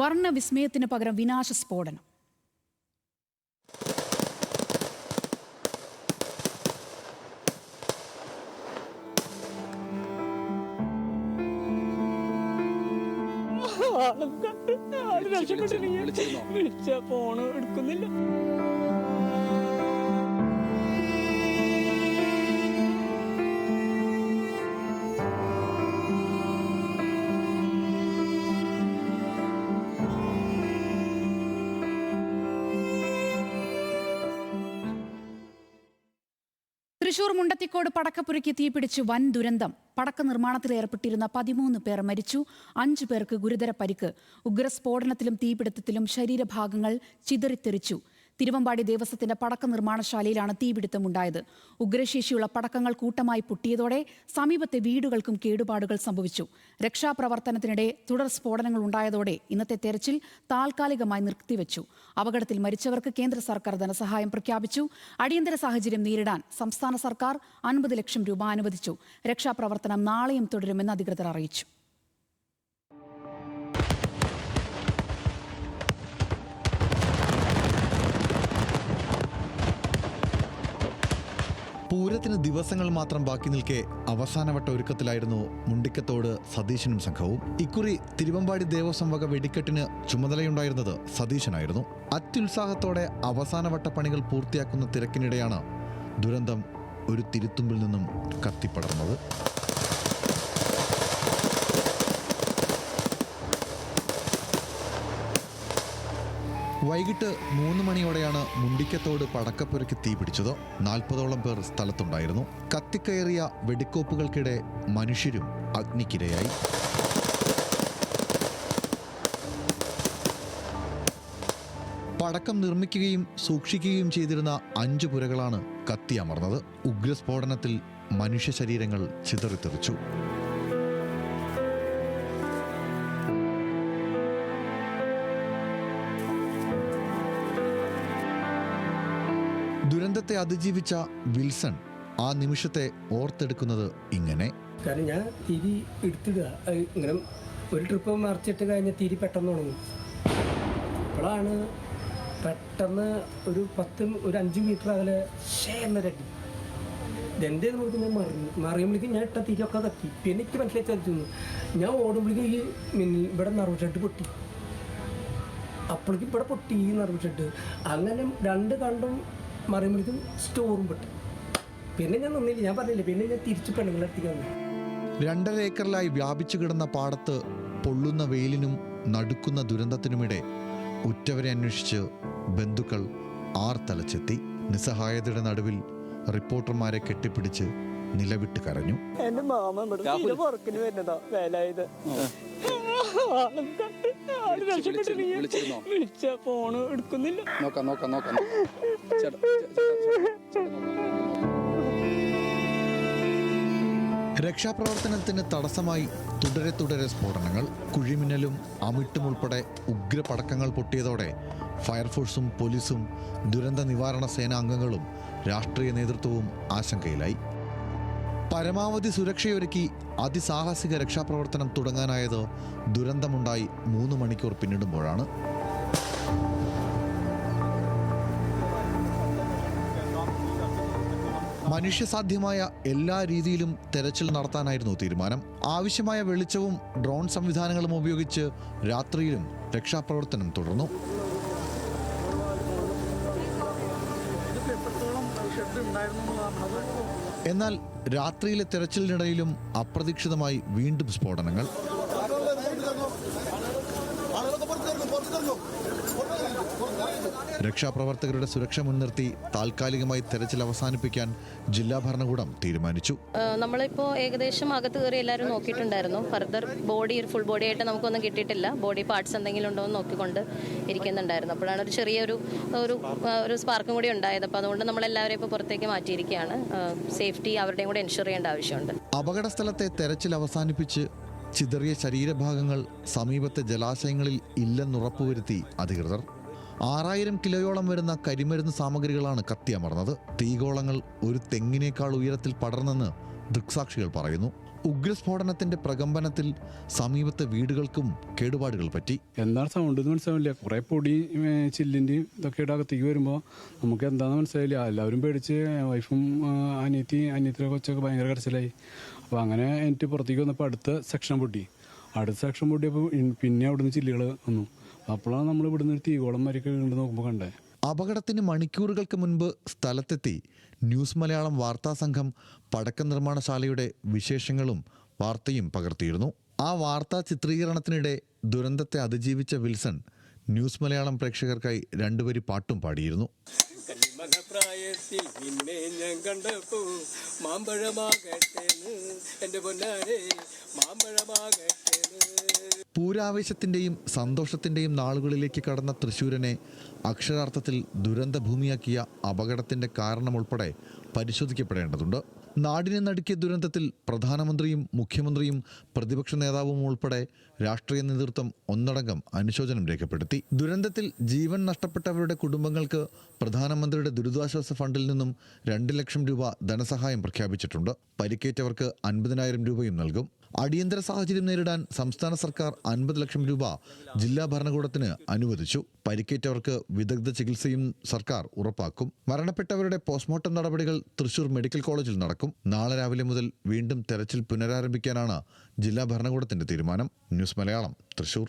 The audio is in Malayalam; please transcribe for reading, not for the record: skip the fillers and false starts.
വർണ്ണവിസ്മയത്തിന് പകരം വിനാശസ്ഫോടനം. ഫോൺ എടുക്കുന്നില്ല. തൃശൂർ മുണ്ടത്തിക്കോട് പടക്കപ്പുരയ്ക്ക് തീപിടിച്ച് വൻ ദുരന്തം. പടക്ക നിർമ്മാണത്തിൽ ഏർപ്പെട്ടിരുന്ന 13 പേർ മരിച്ചു, 5 പേർക്ക് ഗുരുതര പരിക്ക്. ഉഗ്രസ്ഫോടനത്തിലും തീപിടുത്തത്തിലും ശരീരഭാഗങ്ങൾ ചിതറിത്തെറിച്ചു. തിരുവമ്പാടി ദേവസ്വത്തിന്റെ പടക്ക നിർമ്മാണശാലയിലാണ് തീപിടുത്തമുണ്ടായത്. ഉഗ്രശേഷിയുള്ള പടക്കങ്ങൾ കൂട്ടമായി പൊട്ടിയതോടെ സമീപത്തെ വീടുകൾക്കും കേടുപാടുകൾ സംഭവിച്ചു. രക്ഷാപ്രവർത്തനത്തിനിടെ തുടർ സ്ഫോടനങ്ങൾ ഉണ്ടായതോടെ ഇന്നത്തെ തെരച്ചിൽ താൽക്കാലികമായി നിർത്തിവെച്ചു. അപകടത്തിൽ മരിച്ചവർക്ക് കേന്ദ്ര സർക്കാർ ധനസഹായം പ്രഖ്യാപിച്ചു. അടിയന്തര സാഹചര്യം നേരിടാൻ സംസ്ഥാന സർക്കാർ 50 ലക്ഷം രൂപ അനുവദിച്ചു. രക്ഷാപ്രവർത്തനം നാളെയും തുടരുമെന്ന് അധികൃതർ അറിയിച്ചു. പൂരത്തിന് ദിവസങ്ങൾ മാത്രം ബാക്കി നിൽക്കെ അവസാനവട്ട ഒരുക്കത്തിലായിരുന്നു മുണ്ടിക്കത്തോട് സതീശനും സംഘവും. ഇക്കുറി തിരുവമ്പാടി ദേവസ്വം വക വെടിക്കെട്ടിന് ചുമതലയുണ്ടായിരുന്നത് സതീശനായിരുന്നു. അത്യുത്സാഹത്തോടെ അവസാനവട്ട പണികൾ പൂർത്തിയാക്കുന്ന തിരക്കിനിടെയാണ് ദുരന്തം ഒരു തിരുത്തുമ്പിൽ നിന്നും കത്തിപ്പടർന്നത്. വൈകിട്ട് 3 മണിയോടെയാണ് മുണ്ടിക്കത്തോട് പടക്കപ്പുരയ്ക്ക് തീപിടിച്ചത്. 40ഓളം പേർ സ്ഥലത്തുണ്ടായിരുന്നു. കത്തിക്കയറിയ വെടിക്കോപ്പുകൾക്കിടെ മനുഷ്യരും അഗ്നിക്കിരയായി. പടക്കം നിർമ്മിക്കുകയും സൂക്ഷിക്കുകയും ചെയ്തിരുന്ന 5 പുരകളാണ് കത്തിയമർന്നത്. ഉഗ്രസ്ഫോടനത്തിൽ മനുഷ്യ ശരീരങ്ങൾ ചിതറിത്തെറിച്ചു. ദുരന്തത്തെ അതിജീവിച്ച വിൽസൺ ആ നിമിഷത്തെ ഓർത്തെടുക്കുന്നത് ഇങ്ങനെ. കാരണം ഞാൻ തിരി എടുത്തിടുക, ഇങ്ങനെ ഒരു ട്രിപ്പ് മറിച്ചിട്ട് കഴിഞ്ഞാൽ തിരി പെട്ടെന്ന് തുടങ്ങും. അപ്പോഴാണ് പെട്ടെന്ന് ഒരു 5 മീറ്റർ അകലെ എന്നൊരടി. ഇതെന്തേ നമുക്ക് ഞാൻ മറിയുമ്പോഴേക്കും ഞാൻ ഇട്ട തിരിയൊക്കെ കത്തി. പിന്നെ എനിക്ക് മനസ്സിലാക്കി തരുന്നു. ഞാൻ ഓടുമ്പോഴേക്കും ഈ ഇവിടെ നർവ് ഷെഡ് പൊട്ടി. അപ്പോഴേക്കും ഇവിടെ പൊട്ടി ഈ നർവ് ഷെഡ്. അങ്ങനെ 2 കണ്ടും മറിയുമ്പോഴേക്കും സ്റ്റോറും പെട്ടു. പിന്നെ ഞാൻ നിന്നില്ല, ഞാൻ പറഞ്ഞില്ല. പിന്നെ ഞാൻ തിരിച്ച് പെണ്ണുങ്ങളെടുത്തേക്ക് വന്നു. 2.5 ഏക്കറിലായി വ്യാപിച്ചു കിടന്ന പാടത്ത് പൊള്ളുന്ന വെയിലിനും നടുക്കുന്ന ദുരന്തത്തിനുമിടെ ഉറ്റവരെ അന്വേഷിച്ച് ബന്ധുക്കൾ ആർത്തലച്ചെത്തി. നിസ്സഹായതയുടെ നടുവിൽ റിപ്പോർട്ടർമാരെ കെട്ടിപ്പിടിച്ച് നിലവിട്ട് കരഞ്ഞു. എന്റെ മാമ പുറക്കിന് വരുന്നതാ വേലായത്. വിളിച്ച ഫോണ് എടുക്കുന്നില്ല. രക്ഷാപ്രവർത്തനത്തിന് തടസ്സമായി തുടരെ സ്ഫോടനങ്ങൾ. കുഴിമിന്നലും അമിട്ടും ഉൾപ്പെടെ ഉഗ്രപടക്കങ്ങൾ പൊട്ടിയതോടെ ഫയർഫോഴ്സും പോലീസും ദുരന്ത നിവാരണ സേനാംഗങ്ങളും രാഷ്ട്രീയ നേതൃത്വവും ആശങ്കയിലായി. പരമാവധി സുരക്ഷയൊരുക്കി അതിസാഹസിക രക്ഷാപ്രവർത്തനം തുടങ്ങാനായത് ദുരന്തമുണ്ടായി 3 മണിക്കൂർ പിന്നിടുമ്പോഴാണ്. മനുഷ്യസാധ്യമായ എല്ലാ രീതിയിലും തെരച്ചിൽ നടത്താനായിരുന്നു തീരുമാനം. ആവശ്യമായ വെളിച്ചവും ഡ്രോൺ സംവിധാനങ്ങളും ഉപയോഗിച്ച് രാത്രിയിലും രക്ഷാപ്രവർത്തനം തുടർന്നു. എന്നാൽ രാത്രിയിലെ തെരച്ചിലിനിടയിലും അപ്രതീക്ഷിതമായി വീണ്ടും സ്ഫോടനങ്ങൾ. രക്ഷാപ്രവർത്തകരുടെ സുരക്ഷ മുൻനിർത്തി താൽക്കാലികമായി തെരച്ചിൽ അവസാനിപ്പിക്കാൻ ജില്ലാ ഭരണകൂടം തീരുമാനിച്ചു. നമ്മളിപ്പോൾ ഏകദേശം അകത്ത് കയറി എല്ലാവരും നോക്കിയിട്ടുണ്ടായിരുന്നു. ഫർദർ ഫുൾ ബോഡി ആയിട്ട് നമുക്കൊന്നും കിട്ടിയിട്ടില്ല. ബോഡി പാർട്സ് എന്തെങ്കിലും ഉണ്ടോ എന്ന് നോക്കിക്കൊണ്ട് ഇരിക്കുന്നുണ്ടായിരുന്നു. അപ്പോഴാണ് ഒരു ചെറിയൊരു സ്പാർക്കും കൂടി ഉണ്ടായത്. അപ്പോൾ അതുകൊണ്ട് നമ്മളെല്ലാവരെയും ഇപ്പോൾ പുറത്തേക്ക് മാറ്റിയിരിക്കുകയാണ്. സേഫ്റ്റി അവരുടെയും കൂടെ എൻഷുർ ചെയ്യേണ്ട ആവശ്യമുണ്ട്. അപകട സ്ഥലത്തെ തെരച്ചിൽ അവസാനിപ്പിച്ച് ചിതറിയ ശരീരഭാഗങ്ങൾ സമീപത്തെ ജലാശയങ്ങളിൽ ഇല്ലെന്നുറപ്പുവരുത്തി അധികൃതർ. 6000 കിലോയോളം വരുന്ന കരിമരുന്ന് സാമഗ്രികളാണ് കത്തിയമർന്നത്. തീഗോളങ്ങൾ ഒരു തെങ്ങിനേക്കാൾ ഉയരത്തിൽ പടർന്നെന്ന് ദൃക്സാക്ഷികൾ പറയുന്നു. ഉഗ്രസ്ഫോടനത്തിന്റെ പ്രകമ്പനത്തിൽ സമീപത്തെ വീടുകൾക്കും കേടുപാടുകൾ പറ്റി. എന്താണ് സൗണ്ട് എന്ന് മനസ്സിലാവില്ല. കുറേ പൊടി ചില്ലിൻ്റെയും ഇതൊക്കെ അകത്തേക്ക് വരുമ്പോൾ നമുക്ക് എന്താണെന്ന് മനസ്സിലായില്ല. എല്ലാവരും പേടിച്ച് വൈഫും അനിയത്തിയുടെ കൊച്ചൊക്കെ ഭയങ്കര കരച്ചിലായി. അപ്പോൾ അങ്ങനെ എനിക്ക് പുറത്തേക്ക് വന്നപ്പോൾ അടുത്ത സെക്ഷൻ പൊട്ടിയപ്പോൾ പിന്നെ അവിടുന്ന് ചില്ലുകൾ വന്നു. അപ്പോഴാണ് നമ്മൾ ഇവിടുന്ന് ഒരു തീകോളം വരെയൊക്കെ വീണ്ടും നോക്കുമ്പോൾ കണ്ടേ. അപകടത്തിന് മണിക്കൂറുകൾക്ക് മുൻപ് സ്ഥലത്തെത്തി ന്യൂസ് മലയാളം വാർത്താ സംഘം പടക്ക നിർമ്മാണശാലയുടെ വിശേഷങ്ങളും വാർത്തയും പകർത്തിയിരുന്നു. ആ വാർത്താ ചിത്രീകരണത്തിനിടെ ദുരന്തത്തെ അതിജീവിച്ച വിൽസൺ ന്യൂസ് മലയാളം പ്രേക്ഷകർക്കായി 2 വരി പാട്ടും പാടിയിരുന്നു. പ്രായത്തിൽ നിന്നെ ഞാൻ കണ്ടപ്പോ മാമ്പഴമാകട്ടേന്ന് എൻ്റെ പൊന്നാരെ മാമ്പഴമാകട്ടേന്ന്. പൂരാവേശത്തിന്റെയും സന്തോഷത്തിന്റെയും നാളുകളിലേക്ക് കടന്ന തൃശ്ശൂരിനെ അക്ഷരാർത്ഥത്തിൽ ദുരന്തഭൂമിയാക്കിയ അപകടത്തിന്റെ കാരണമുൾപ്പെടെ പരിശോധിക്കപ്പെടേണ്ടതുണ്ട്. നാടിനെ നടുക്കിയ ദുരന്തത്തിൽ പ്രധാനമന്ത്രിയും മുഖ്യമന്ത്രിയും പ്രതിപക്ഷ നേതാവും ഉൾപ്പെടെ രാഷ്ട്രീയ നേതൃത്വം ഒന്നടങ്കം അനുശോചനം രേഖപ്പെടുത്തി. ദുരന്തത്തിൽ ജീവൻ നഷ്ടപ്പെട്ടവരുടെ കുടുംബങ്ങൾക്ക് പ്രധാനമന്ത്രിയുടെ ദുരിതാശ്വാസ ഫണ്ടിൽ നിന്നും 2 ലക്ഷം രൂപ ധനസഹായം പ്രഖ്യാപിച്ചിട്ടുണ്ട്. പരിക്കേറ്റവർക്ക് 50,000 രൂപയും നൽകും. അടിയന്തര സാഹചര്യം നേരിടാൻ സംസ്ഥാന സർക്കാർ 50 ലക്ഷം രൂപ ജില്ലാ ഭരണകൂടത്തിന് അനുവദിച്ചു. പരിക്കേറ്റവർക്ക് വിദഗ്ധ ചികിത്സയും സർക്കാർ ഉറപ്പാക്കും. മരണപ്പെട്ടവരുടെ പോസ്റ്റ്മോർട്ടം നടപടികൾ തൃശൂർ മെഡിക്കൽ കോളേജിൽ നടക്കും. നാളെ രാവിലെ മുതൽ വീണ്ടും തെരച്ചിൽ പുനരാരംഭിക്കാനാണ് ജില്ലാ ഭരണകൂടത്തിന്റെ തീരുമാനം. ന്യൂസ് മലയാളം, തൃശൂർ.